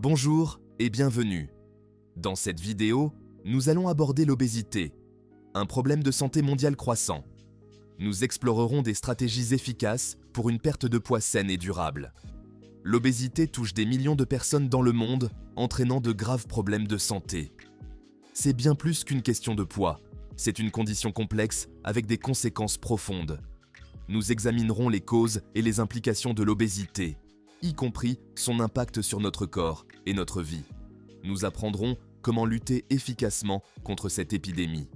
Bonjour et bienvenue. Dans cette vidéo, nous allons aborder l'obésité, un problème de santé mondiale croissant. Nous explorerons des stratégies efficaces pour une perte de poids saine et durable. L'obésité touche des millions de personnes dans le monde, entraînant de graves problèmes de santé. C'est bien plus qu'une question de poids, c'est une condition complexe avec des conséquences profondes. Nous examinerons les causes et les implications de l'obésité, y compris son impact sur notre corps et notre vie. Nous apprendrons comment lutter efficacement contre cette épidémie.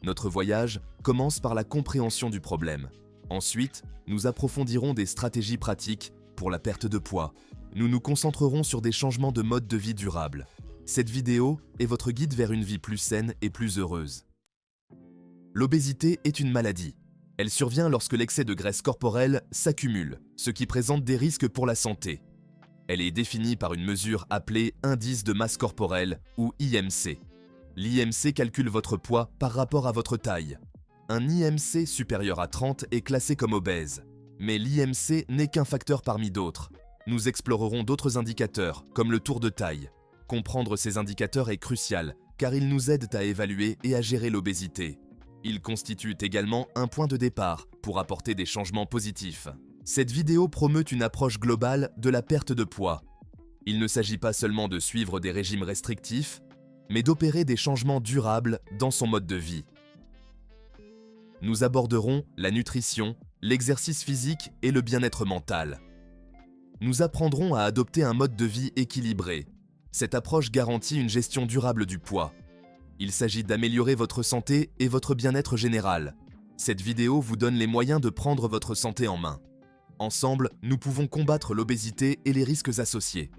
Notre voyage commence par la compréhension du problème. Ensuite, nous approfondirons des stratégies pratiques pour la perte de poids. Nous nous concentrerons sur des changements de mode de vie durable. Cette vidéo est votre guide vers une vie plus saine et plus heureuse. L'obésité est une maladie. Elle survient lorsque l'excès de graisse corporelle s'accumule, ce qui présente des risques pour la santé. Elle est définie par une mesure appelée indice de masse corporelle ou IMC. L'IMC calcule votre poids par rapport à votre taille. Un IMC supérieur à 30 est classé comme obèse, mais l'IMC n'est qu'un facteur parmi d'autres. Nous explorerons d'autres indicateurs, comme le tour de taille. Comprendre ces indicateurs est crucial, car ils nous aident à évaluer et à gérer l'obésité. Ils constituent également un point de départ pour apporter des changements positifs. Cette vidéo promeut une approche globale de la perte de poids. Il ne s'agit pas seulement de suivre des régimes restrictifs, mais d'opérer des changements durables dans son mode de vie. Nous aborderons la nutrition, l'exercice physique et le bien-être mental. Nous apprendrons à adopter un mode de vie équilibré. Cette approche garantit une gestion durable du poids. Il s'agit d'améliorer votre santé et votre bien-être général. Cette vidéo vous donne les moyens de prendre votre santé en main. Ensemble, nous pouvons combattre l'obésité et les risques associés.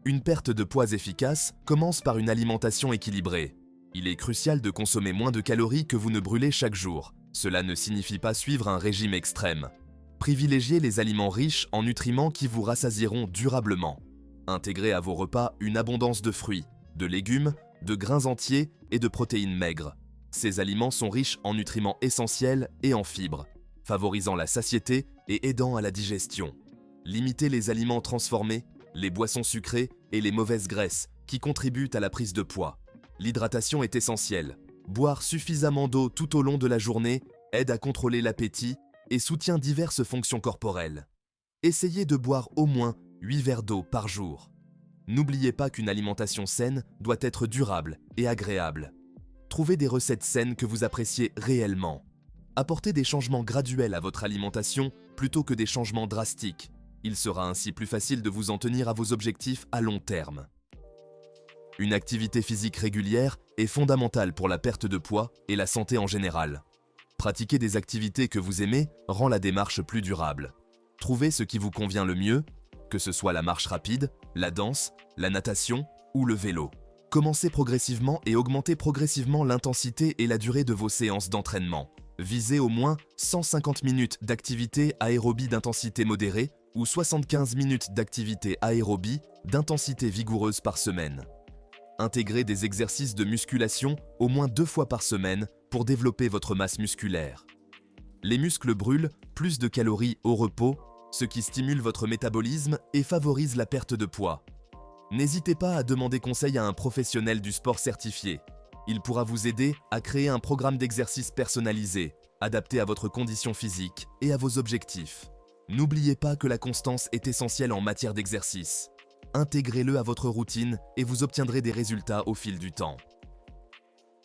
Une perte de poids efficace commence par une alimentation équilibrée. Il est crucial de consommer moins de calories que vous ne brûlez chaque jour. Cela ne signifie pas suivre un régime extrême. Privilégiez les aliments riches en nutriments qui vous rassasieront durablement. Intégrez à vos repas une abondance de fruits, de légumes, de grains entiers et de protéines maigres. Ces aliments sont riches en nutriments essentiels et en fibres, favorisant la satiété et aidant à la digestion. Limitez les aliments transformés, les boissons sucrées et les mauvaises graisses qui contribuent à la prise de poids. L'hydratation est essentielle. Boire suffisamment d'eau tout au long de la journée aide à contrôler l'appétit et soutient diverses fonctions corporelles. Essayez de boire au moins 8 verres d'eau par jour. N'oubliez pas qu'une alimentation saine doit être durable et agréable. Trouvez des recettes saines que vous appréciez réellement. Apportez des changements graduels à votre alimentation plutôt que des changements drastiques. Il sera ainsi plus facile de vous en tenir à vos objectifs à long terme. Une activité physique régulière est fondamentale pour la perte de poids et la santé en général. Pratiquer des activités que vous aimez rend la démarche plus durable. Trouvez ce qui vous convient le mieux, que ce soit la marche rapide, la danse, la natation ou le vélo. Commencez progressivement et augmentez progressivement l'intensité et la durée de vos séances d'entraînement. Visez au moins 150 minutes d'activité aérobie d'intensité modérée ou 75 minutes d'activité aérobie d'intensité vigoureuse par semaine. Intégrez des exercices de musculation au moins 2 fois par semaine pour développer votre masse musculaire. Les muscles brûlent plus de calories au repos, ce qui stimule votre métabolisme et favorise la perte de poids. N'hésitez pas à demander conseil à un professionnel du sport certifié. Il pourra vous aider à créer un programme d'exercice personnalisé, adapté à votre condition physique et à vos objectifs. N'oubliez pas que la constance est essentielle en matière d'exercice. Intégrez-le à votre routine et vous obtiendrez des résultats au fil du temps.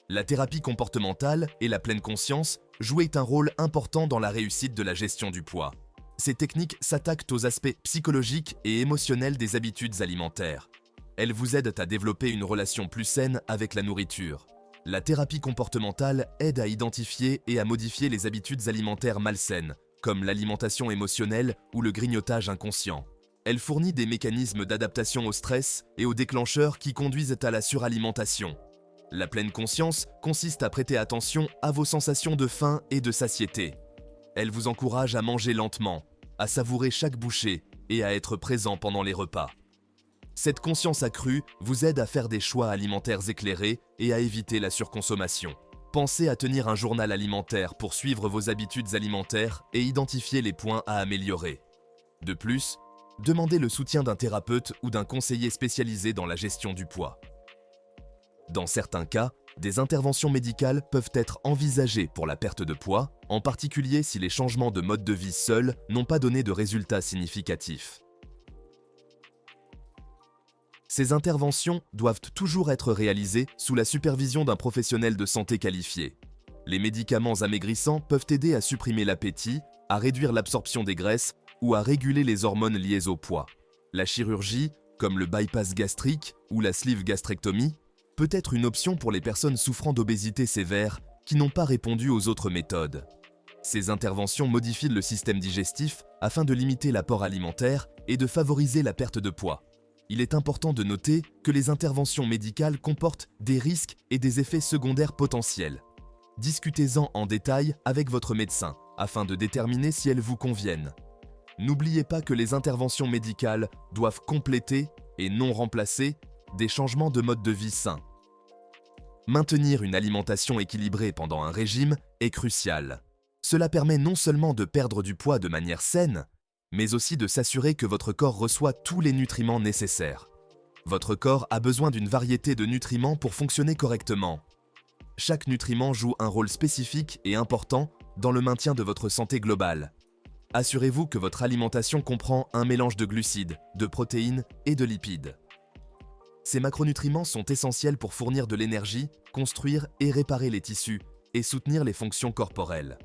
La thérapie comportementale et la pleine conscience jouent un rôle important dans la réussite de la gestion du poids. Ces techniques s'attaquent aux aspects psychologiques et émotionnels des habitudes alimentaires. Elles vous aident à développer une relation plus saine avec la nourriture. La thérapie comportementale aide à identifier et à modifier les habitudes alimentaires malsaines, comme l'alimentation émotionnelle ou le grignotage inconscient. Elle fournit des mécanismes d'adaptation au stress et aux déclencheurs qui conduisent à la suralimentation. La pleine conscience consiste à prêter attention à vos sensations de faim et de satiété. Elle vous encourage à manger lentement, à savourer chaque bouchée et à être présent pendant les repas. Cette conscience accrue vous aide à faire des choix alimentaires éclairés et à éviter la surconsommation. Pensez à tenir un journal alimentaire pour suivre vos habitudes alimentaires et identifier les points à améliorer. De plus, demandez le soutien d'un thérapeute ou d'un conseiller spécialisé dans la gestion du poids. Dans certains cas, des interventions médicales peuvent être envisagées pour la perte de poids, en particulier si les changements de mode de vie seuls n'ont pas donné de résultats significatifs. Ces interventions doivent toujours être réalisées sous la supervision d'un professionnel de santé qualifié. Les médicaments amaigrissants peuvent aider à supprimer l'appétit, à réduire l'absorption des graisses ou à réguler les hormones liées au poids. La chirurgie, comme le bypass gastrique ou la sleeve gastrectomie, peut être une option pour les personnes souffrant d'obésité sévère qui n'ont pas répondu aux autres méthodes. Ces interventions modifient le système digestif afin de limiter l'apport alimentaire et de favoriser la perte de poids. Il est important de noter que les interventions médicales comportent des risques et des effets secondaires potentiels. Discutez-en en détail avec votre médecin afin de déterminer si elles vous conviennent. N'oubliez pas que les interventions médicales doivent compléter et non remplacer des changements de mode de vie sain. Maintenir une alimentation équilibrée pendant un régime est crucial. Cela permet non seulement de perdre du poids de manière saine, mais aussi de s'assurer que votre corps reçoit tous les nutriments nécessaires. Votre corps a besoin d'une variété de nutriments pour fonctionner correctement. Chaque nutriment joue un rôle spécifique et important dans le maintien de votre santé globale. Assurez-vous que votre alimentation comprend un mélange de glucides, de protéines et de lipides. Ces macronutriments sont essentiels pour fournir de l'énergie, construire et réparer les tissus et soutenir les fonctions corporelles.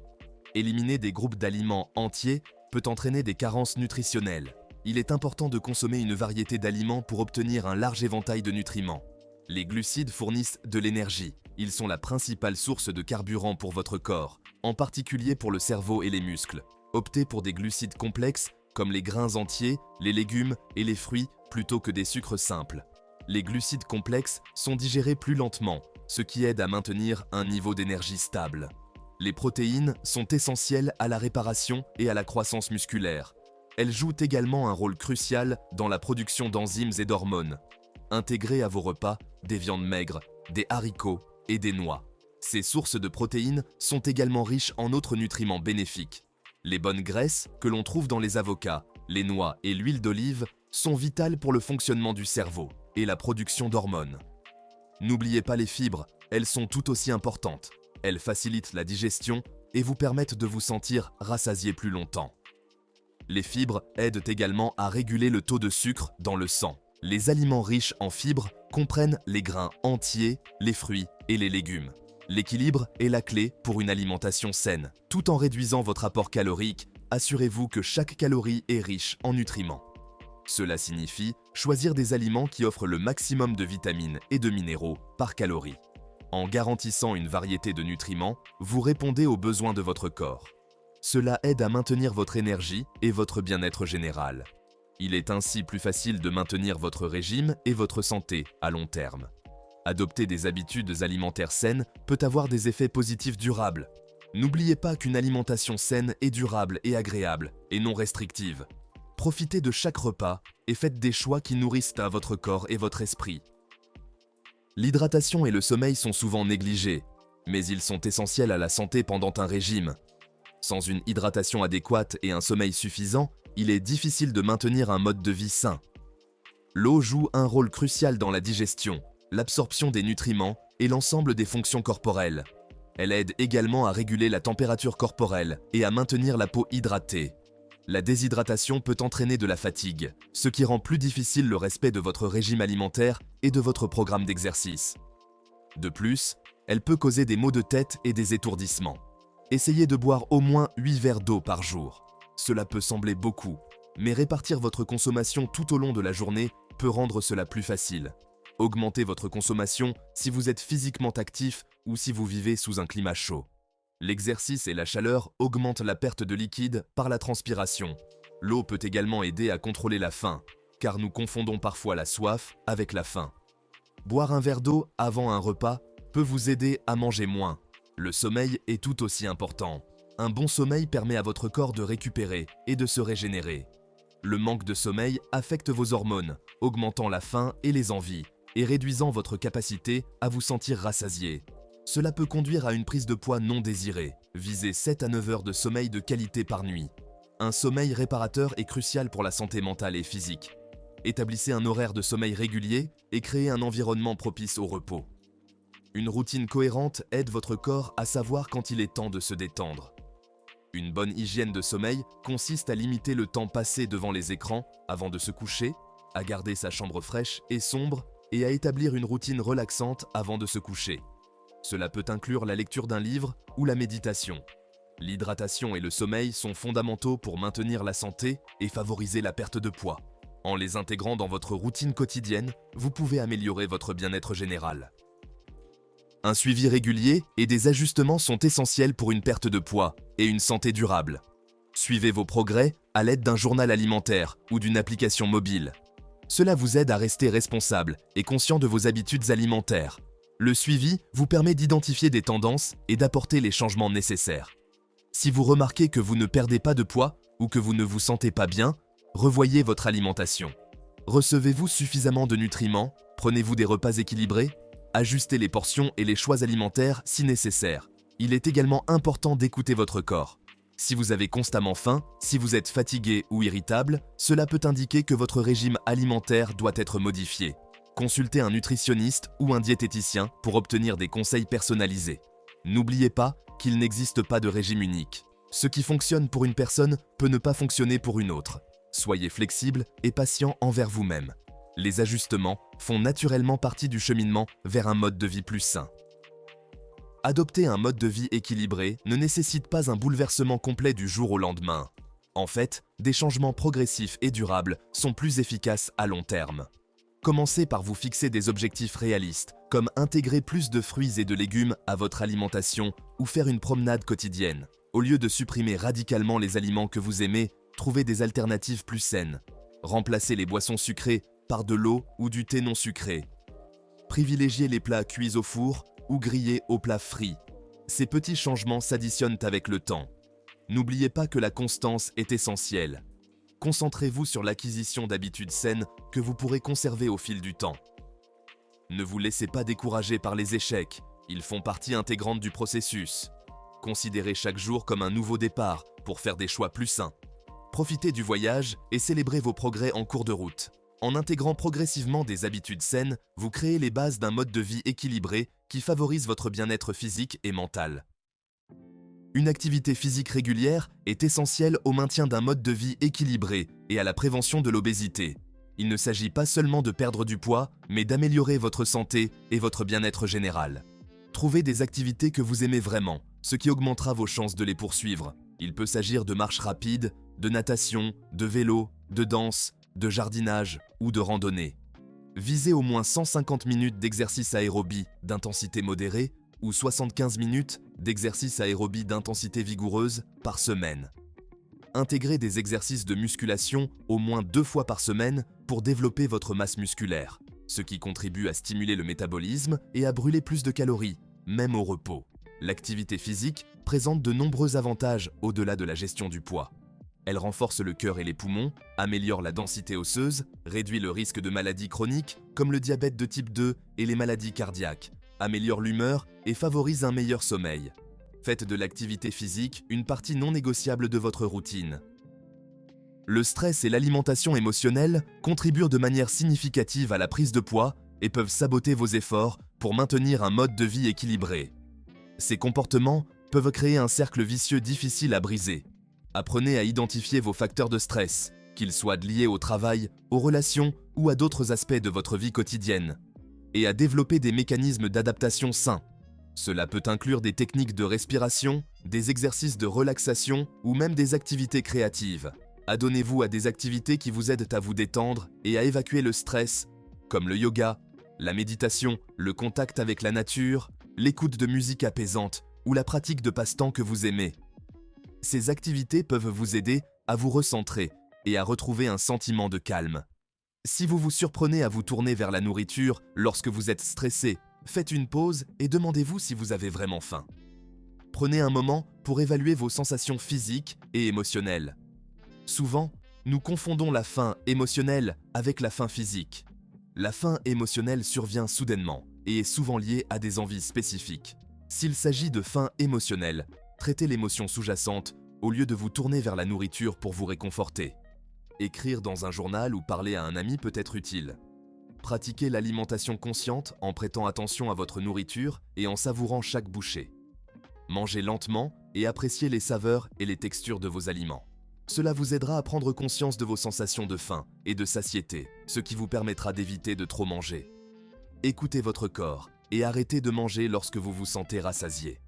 Éliminer des groupes d'aliments entiers peut entraîner des carences nutritionnelles. Il est important de consommer une variété d'aliments pour obtenir un large éventail de nutriments. Les glucides fournissent de l'énergie. Ils sont la principale source de carburant pour votre corps, en particulier pour le cerveau et les muscles. Optez pour des glucides complexes comme les grains entiers, les légumes et les fruits plutôt que des sucres simples. Les glucides complexes sont digérés plus lentement, ce qui aide à maintenir un niveau d'énergie stable. Les protéines sont essentielles à la réparation et à la croissance musculaire. Elles jouent également un rôle crucial dans la production d'enzymes et d'hormones. Intégrez à vos repas des viandes maigres, des haricots et des noix. Ces sources de protéines sont également riches en autres nutriments bénéfiques. Les bonnes graisses que l'on trouve dans les avocats, les noix et l'huile d'olive sont vitales pour le fonctionnement du cerveau et la production d'hormones. N'oubliez pas les fibres, elles sont tout aussi importantes. Elles facilitent la digestion et vous permettent de vous sentir rassasié plus longtemps. Les fibres aident également à réguler le taux de sucre dans le sang. Les aliments riches en fibres comprennent les grains entiers, les fruits et les légumes. L'équilibre est la clé pour une alimentation saine. Tout en réduisant votre apport calorique, assurez-vous que chaque calorie est riche en nutriments. Cela signifie choisir des aliments qui offrent le maximum de vitamines et de minéraux par calorie. En garantissant une variété de nutriments, vous répondez aux besoins de votre corps. Cela aide à maintenir votre énergie et votre bien-être général. Il est ainsi plus facile de maintenir votre régime et votre santé à long terme. Adopter des habitudes alimentaires saines peut avoir des effets positifs durables. N'oubliez pas qu'une alimentation saine est durable et agréable, et non restrictive. Profitez de chaque repas et faites des choix qui nourrissent à votre corps et votre esprit. L'hydratation et le sommeil sont souvent négligés, mais ils sont essentiels à la santé pendant un régime. Sans une hydratation adéquate et un sommeil suffisant, il est difficile de maintenir un mode de vie sain. L'eau joue un rôle crucial dans la digestion, l'absorption des nutriments et l'ensemble des fonctions corporelles. Elle aide également à réguler la température corporelle et à maintenir la peau hydratée. La déshydratation peut entraîner de la fatigue, ce qui rend plus difficile le respect de votre régime alimentaire et de votre programme d'exercice. De plus, elle peut causer des maux de tête et des étourdissements. Essayez de boire au moins 8 verres d'eau par jour. Cela peut sembler beaucoup, mais répartir votre consommation tout au long de la journée peut rendre cela plus facile. Augmentez votre consommation si vous êtes physiquement actif ou si vous vivez sous un climat chaud. L'exercice et la chaleur augmentent la perte de liquide par la transpiration. L'eau peut également aider à contrôler la faim, car nous confondons parfois la soif avec la faim. Boire un verre d'eau avant un repas peut vous aider à manger moins. Le sommeil est tout aussi important. Un bon sommeil permet à votre corps de récupérer et de se régénérer. Le manque de sommeil affecte vos hormones, augmentant la faim et les envies, et réduisant votre capacité à vous sentir rassasié. Cela peut conduire à une prise de poids non désirée. Visez 7 à 9 heures de sommeil de qualité par nuit. Un sommeil réparateur est crucial pour la santé mentale et physique. Établissez un horaire de sommeil régulier et créez un environnement propice au repos. Une routine cohérente aide votre corps à savoir quand il est temps de se détendre. Une bonne hygiène de sommeil consiste à limiter le temps passé devant les écrans avant de se coucher, à garder sa chambre fraîche et sombre et à établir une routine relaxante avant de se coucher. Cela peut inclure la lecture d'un livre ou la méditation. L'hydratation et le sommeil sont fondamentaux pour maintenir la santé et favoriser la perte de poids. En les intégrant dans votre routine quotidienne, vous pouvez améliorer votre bien-être général. Un suivi régulier et des ajustements sont essentiels pour une perte de poids et une santé durable. Suivez vos progrès à l'aide d'un journal alimentaire ou d'une application mobile. Cela vous aide à rester responsable et conscient de vos habitudes alimentaires. Le suivi vous permet d'identifier des tendances et d'apporter les changements nécessaires. Si vous remarquez que vous ne perdez pas de poids ou que vous ne vous sentez pas bien, revoyez votre alimentation. Recevez-vous suffisamment de nutriments? Prenez-vous des repas équilibrés? Ajustez les portions et les choix alimentaires si nécessaire. Il est également important d'écouter votre corps. Si vous avez constamment faim, si vous êtes fatigué ou irritable, cela peut indiquer que votre régime alimentaire doit être modifié. Consultez un nutritionniste ou un diététicien pour obtenir des conseils personnalisés. N'oubliez pas qu'il n'existe pas de régime unique. Ce qui fonctionne pour une personne peut ne pas fonctionner pour une autre. Soyez flexible et patient envers vous-même. Les ajustements font naturellement partie du cheminement vers un mode de vie plus sain. Adopter un mode de vie équilibré ne nécessite pas un bouleversement complet du jour au lendemain. En fait, des changements progressifs et durables sont plus efficaces à long terme. Commencez par vous fixer des objectifs réalistes, comme intégrer plus de fruits et de légumes à votre alimentation ou faire une promenade quotidienne. Au lieu de supprimer radicalement les aliments que vous aimez, trouvez des alternatives plus saines. Remplacez les boissons sucrées par de l'eau ou du thé non sucré. Privilégiez les plats cuits au four ou grillés au plat frit. Ces petits changements s'additionnent avec le temps. N'oubliez pas que la constance est essentielle. Concentrez-vous sur l'acquisition d'habitudes saines que vous pourrez conserver au fil du temps. Ne vous laissez pas décourager par les échecs, ils font partie intégrante du processus. Considérez chaque jour comme un nouveau départ pour faire des choix plus sains. Profitez du voyage et célébrez vos progrès en cours de route. En intégrant progressivement des habitudes saines, vous créez les bases d'un mode de vie équilibré qui favorise votre bien-être physique et mental. Une activité physique régulière est essentielle au maintien d'un mode de vie équilibré et à la prévention de l'obésité. Il ne s'agit pas seulement de perdre du poids, mais d'améliorer votre santé et votre bien-être général. Trouvez des activités que vous aimez vraiment, ce qui augmentera vos chances de les poursuivre. Il peut s'agir de marche rapide, de natation, de vélo, de danse, de jardinage ou de randonnée. Visez au moins 150 minutes d'exercice aérobie d'intensité modérée ou 75 minutes d'exercice aérobie d'intensité vigoureuse par semaine. Intégrez des exercices de musculation au moins 2 fois par semaine pour développer votre masse musculaire, ce qui contribue à stimuler le métabolisme et à brûler plus de calories, même au repos. L'activité physique présente de nombreux avantages au-delà de la gestion du poids. Elle renforce le cœur et les poumons, améliore la densité osseuse, réduit le risque de maladies chroniques comme le diabète de type 2 et les maladies cardiaques, améliore l'humeur et favorise un meilleur sommeil. Faites de l'activité physique une partie non négociable de votre routine. Le stress et l'alimentation émotionnelle contribuent de manière significative à la prise de poids et peuvent saboter vos efforts pour maintenir un mode de vie équilibré. Ces comportements peuvent créer un cercle vicieux difficile à briser. Apprenez à identifier vos facteurs de stress, qu'ils soient liés au travail, aux relations ou à d'autres aspects de votre vie quotidienne, et à développer des mécanismes d'adaptation sains. Cela peut inclure des techniques de respiration, des exercices de relaxation ou même des activités créatives. Adonnez-vous à des activités qui vous aident à vous détendre et à évacuer le stress, comme le yoga, la méditation, le contact avec la nature, l'écoute de musique apaisante ou la pratique de passe-temps que vous aimez. Ces activités peuvent vous aider à vous recentrer et à retrouver un sentiment de calme. Si vous vous surprenez à vous tourner vers la nourriture lorsque vous êtes stressé, faites une pause et demandez-vous si vous avez vraiment faim. Prenez un moment pour évaluer vos sensations physiques et émotionnelles. Souvent, nous confondons la faim émotionnelle avec la faim physique. La faim émotionnelle survient soudainement et est souvent liée à des envies spécifiques. S'il s'agit de faim émotionnelle, traitez l'émotion sous-jacente au lieu de vous tourner vers la nourriture pour vous réconforter. Écrire dans un journal ou parler à un ami peut être utile. Pratiquez l'alimentation consciente en prêtant attention à votre nourriture et en savourant chaque bouchée. Mangez lentement et appréciez les saveurs et les textures de vos aliments. Cela vous aidera à prendre conscience de vos sensations de faim et de satiété, ce qui vous permettra d'éviter de trop manger. Écoutez votre corps et arrêtez de manger lorsque vous vous sentez rassasié.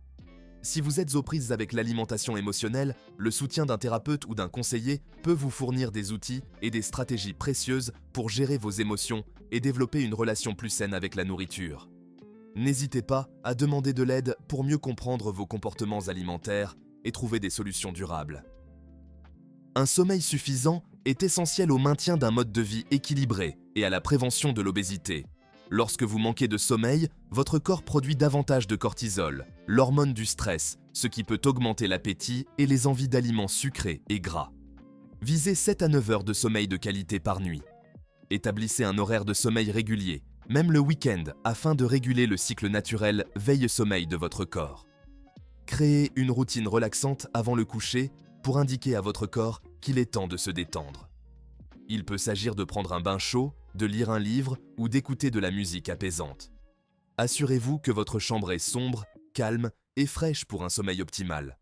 Si vous êtes aux prises avec l'alimentation émotionnelle, le soutien d'un thérapeute ou d'un conseiller peut vous fournir des outils et des stratégies précieuses pour gérer vos émotions et développer une relation plus saine avec la nourriture. N'hésitez pas à demander de l'aide pour mieux comprendre vos comportements alimentaires et trouver des solutions durables. Un sommeil suffisant est essentiel au maintien d'un mode de vie équilibré et à la prévention de l'obésité. Lorsque vous manquez de sommeil, votre corps produit davantage de cortisol, l'hormone du stress, ce qui peut augmenter l'appétit et les envies d'aliments sucrés et gras. Visez 7 à 9 heures de sommeil de qualité par nuit. Établissez un horaire de sommeil régulier, même le week-end, afin de réguler le cycle naturel veille-sommeil de votre corps. Créez une routine relaxante avant le coucher pour indiquer à votre corps qu'il est temps de se détendre. Il peut s'agir de prendre un bain chaud, de lire un livre ou d'écouter de la musique apaisante. Assurez-vous que votre chambre est sombre, calme et fraîche pour un sommeil optimal.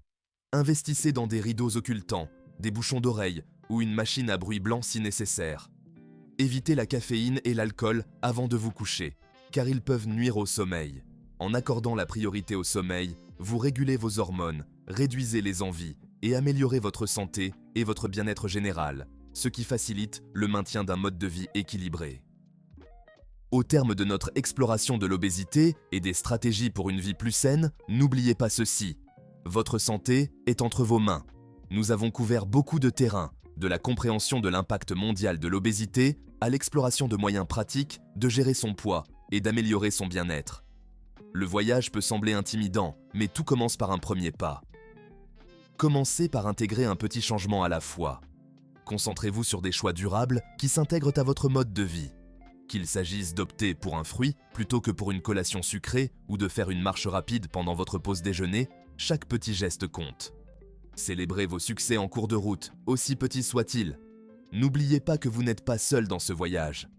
Investissez dans des rideaux occultants, des bouchons d'oreilles ou une machine à bruit blanc si nécessaire. Évitez la caféine et l'alcool avant de vous coucher, car ils peuvent nuire au sommeil. En accordant la priorité au sommeil, vous régulez vos hormones, réduisez les envies et améliorez votre santé et votre bien-être général, ce qui facilite le maintien d'un mode de vie équilibré. Au terme de notre exploration de l'obésité et des stratégies pour une vie plus saine, n'oubliez pas ceci. Votre santé est entre vos mains. Nous avons couvert beaucoup de terrain, de la compréhension de l'impact mondial de l'obésité à l'exploration de moyens pratiques de gérer son poids et d'améliorer son bien-être. Le voyage peut sembler intimidant, mais tout commence par un premier pas. Commencez par intégrer un petit changement à la fois. Concentrez-vous sur des choix durables qui s'intègrent à votre mode de vie. Qu'il s'agisse d'opter pour un fruit plutôt que pour une collation sucrée ou de faire une marche rapide pendant votre pause déjeuner, chaque petit geste compte. Célébrez vos succès en cours de route, aussi petits soient-ils. N'oubliez pas que vous n'êtes pas seul dans ce voyage.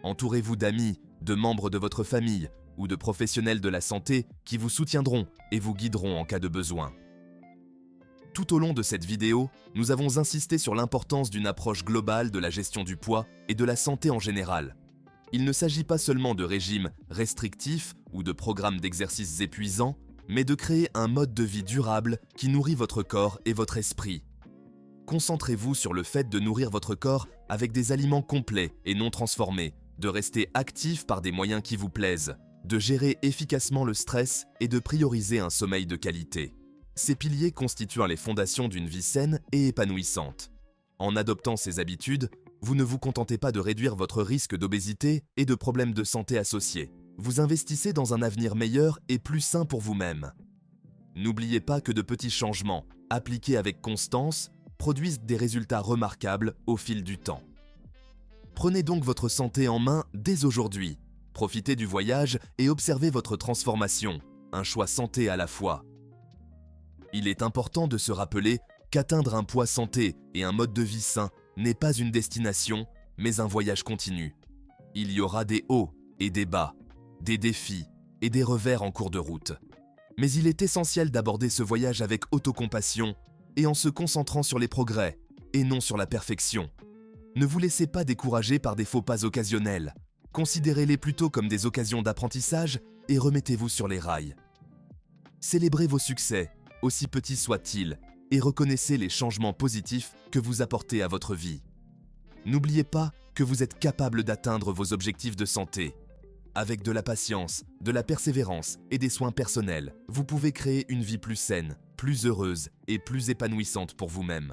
Entourez-vous d'amis, de membres de votre famille ou de professionnels de la santé qui vous soutiendront et vous guideront en cas de besoin. Tout au long de cette vidéo, nous avons insisté sur l'importance d'une approche globale de la gestion du poids et de la santé en général. Il ne s'agit pas seulement de régimes restrictifs ou de programmes d'exercices épuisants, mais de créer un mode de vie durable qui nourrit votre corps et votre esprit. Concentrez-vous sur le fait de nourrir votre corps avec des aliments complets et non transformés, de rester actif par des moyens qui vous plaisent, de gérer efficacement le stress et de prioriser un sommeil de qualité. Ces piliers constituent les fondations d'une vie saine et épanouissante. En adoptant ces habitudes, vous ne vous contentez pas de réduire votre risque d'obésité et de problèmes de santé associés. Vous investissez dans un avenir meilleur et plus sain pour vous-même. N'oubliez pas que de petits changements, appliqués avec constance, produisent des résultats remarquables au fil du temps. Prenez donc votre santé en main dès aujourd'hui. Profitez du voyage et observez votre transformation, un choix santé à la fois. Il est important de se rappeler qu'atteindre un poids santé et un mode de vie sain n'est pas une destination, mais un voyage continu. Il y aura des hauts et des bas, des défis et des revers en cours de route. Mais il est essentiel d'aborder ce voyage avec autocompassion et en se concentrant sur les progrès et non sur la perfection. Ne vous laissez pas décourager par des faux pas occasionnels. Considérez-les plutôt comme des occasions d'apprentissage et remettez-vous sur les rails. Célébrez vos succès, aussi petits soient-ils, et reconnaissez les changements positifs que vous apportez à votre vie. N'oubliez pas que vous êtes capable d'atteindre vos objectifs de santé. Avec de la patience, de la persévérance et des soins personnels, vous pouvez créer une vie plus saine, plus heureuse et plus épanouissante pour vous-même.